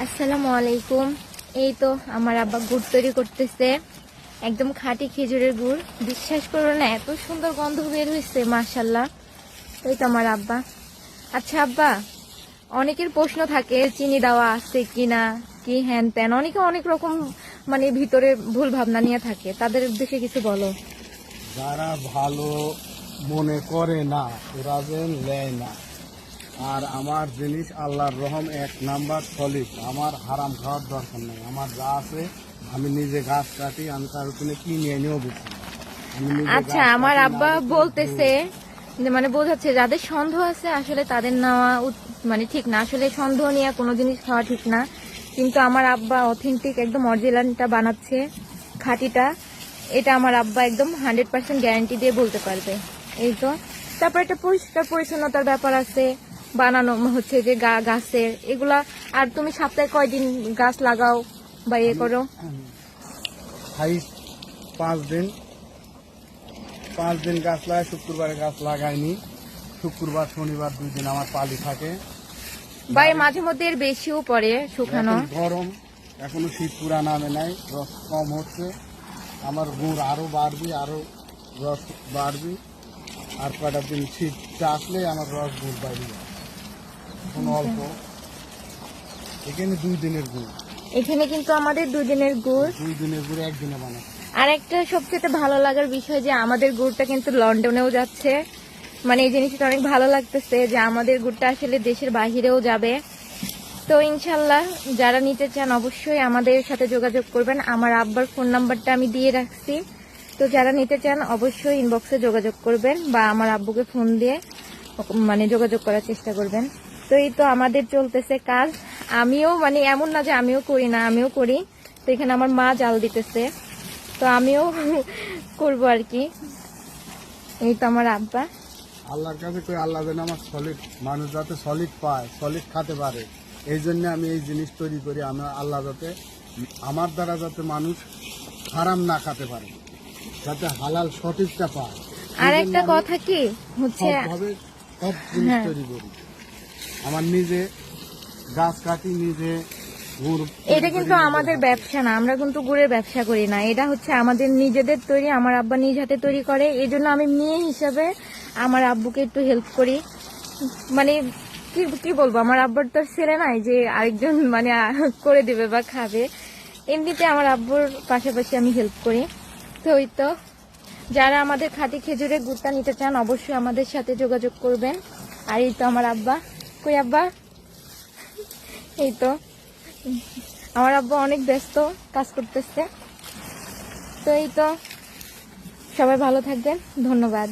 আসসালামু আলাইকুম। এই তো আমার আব্বা গুড় তৈরি করতেছে, একদম খাঁটি খেজুরের গুড়। বিশ্বাস করো না, এত সুন্দর গন্ধ বের হয়েছে, মাশাল্লাহ। এই তো আমার আব্বা। আচ্ছা আব্বা, অনেকের প্রশ্ন থাকে চিনি দেওয়া আছে কিনা, কি হ্যান ত্যান, অনেকে অনেক রকম মানে ভিতরে ভুল ভাবনা নিয়ে থাকে, তাদের উদ্দেশ্যে কিছু বলো। যারা ভালো মনে করে না ওরা যেন নেয় না। আর আমার জিনিস আল্লাহর রহম 1 নাম্বার সলিড। আমার হারাম খাওয়ার দরকার নেই। আমার যা আছে আমি নিজে গাছ কাটি, আমি তার উপরে কিনে এনেও বেশি। আচ্ছা, আমার আব্বা বলতেছে যে মানে বোঝাচ্ছে যাদের সন্দেহ আছে আসলে তাদের নেওয়া মানে ঠিক না, আসলে সন্দেহ নিয়ে কোনো জিনিস খাওয়া ঠিক না। কিন্তু আমার আব্বা অথেন্টিক একদম অরিজিনালটা বানাচ্ছে, খাঁটিটা। এটা আমার আব্বা একদম 100% গ্যারান্টি দিয়ে বলতে পারবে। এই তো। তারপর একটা পরিষ্কার পরিচ্ছন্নতার ব্যাপার আছে, বানানো হচ্ছে যে গাছের এগুলা। আর তুমি সপ্তাহে কয়দিন গাছ লাগাও বা ইয়ে করো? 5 দিন গাছ লাগাই। শুক্রবারে গাছ লাগাইনি। শুক্রবার শনিবার 2 দিন আমার পালি থাকে। বা মাঝে মধ্যে এর বেশিও পড়ে শুকানো। গরম, এখনো শীত পুরা নামে নাই, রস কম হচ্ছে। আমার গুড় আরো বাড়বি, আরো রস বাড়বি। আর কয়টা দিন শীতটা আসলে আমার রস গুড় বাড়ি যায়। এখন অল্প। এখানে 2 দিনের গুড়। এখানে কিন্তু আমাদের 2 দিনের গুড়। 2 দিনের গুড় একদিনে বানায়। আর একটা সবচেয়ে ভালো লাগার বিষয় যে আমাদের গুড়টা কিন্তু লন্ডনেও যাচ্ছে। মানে এই জিনিসটা অনেক ভালো লাগতেছে যে আমাদের গুড়টা আসলে দেশের বাহিরেও যাবে। তো ইনশাল্লাহ যারা নিতে চান অবশ্যই আমাদের সাথে যোগাযোগ করবেন। আমার আব্বার ফোন নাম্বারটা আমি দিয়ে রাখছি। তো যারা নিতে চান অবশ্যই ইনবক্সে যোগাযোগ করবেন বা আমার আব্বুকে ফোন দিয়ে মানে যোগাযোগ করার চেষ্টা করবেন। তো এই তো আমাদের চলতেছে কাজ। আমিও মানে এমন না যে আমিও করি না, আমিও করি। তো এখানে আমার মা জাল দিতেছে, তো আমিও করবো আর কি। এই তো আমার আব্বা। আল্লাহর কাছে কই আল্লাহ যেন আমার সলিড মানুষ যাতে সলিড পায়, সলিড খেতে পারে। এই জন্য আমি এই জিনিস তৈরি করি। আমি আল্লাহ যাতে আমার দ্বারা যাতে মানুষ হারাম না খেতে পারে, যাতে হালাল সঠিকটা পায়। আর একটা কথা কি হচ্ছে, সব জিনিস তৈরি করি। আমার নিজে গাছ কাটি, নিজে গুড়। এটা কিন্তু আমাদের ব্যবসা না, আমরা কিন্তু গুড়ের ব্যবসা করি না। এটা হচ্ছে আমাদের নিজেদের তৈরি, আমার আব্বা নিজ হাতে তৈরি করে। এই জন্য আমি মেয়ে হিসাবে আমার আব্বুকে একটু হেল্প করি। মানে কি বলবো, আমার আব্বার তো ছেলে নাই যে আরেকজন মানে করে দিবে বা খাবে। এমনিতে আমার আব্বুর পাশাপাশি আমি হেল্প করি। তো ওই তো, যারা আমাদের খাঁটি খেজুরের গুড়টা নিতে চান অবশ্যই আমাদের সাথে যোগাযোগ করবেন। আর এই তো আমার আব্বা। কই আব্বা? এই তো আমার আব্বা অনেক ব্যস্ত, কাজ করতেছে। তো এই তো, সবাই ভালো থাকবেন, ধন্যবাদ।